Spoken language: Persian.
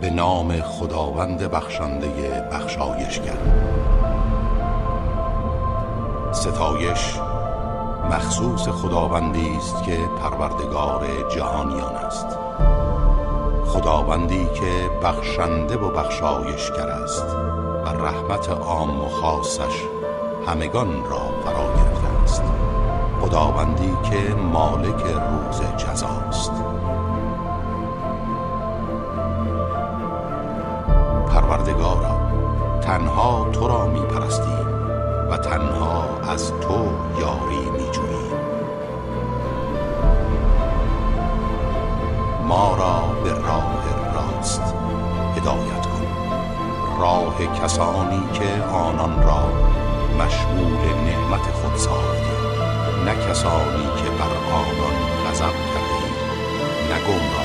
به نام خداوند بخشنده بخشایشگر. ستایش مخصوص خداوندی است که پروردگار جهانیان است، خداوندی که بخشنده و بخشایشگر است و رحمت عام و خاصش همگان را فرا گرفته است، خداوندی که مالک روز جزاست. پروردگارا، تنها تو را می پرستیم و تنها از تو یاری می جوییم. ما را به راه راست هدایت کن، راه کسانی که آنان را مشمول نعمت خود ساختی، نه کسانی که بر آنان غضب کردی، نه گمراه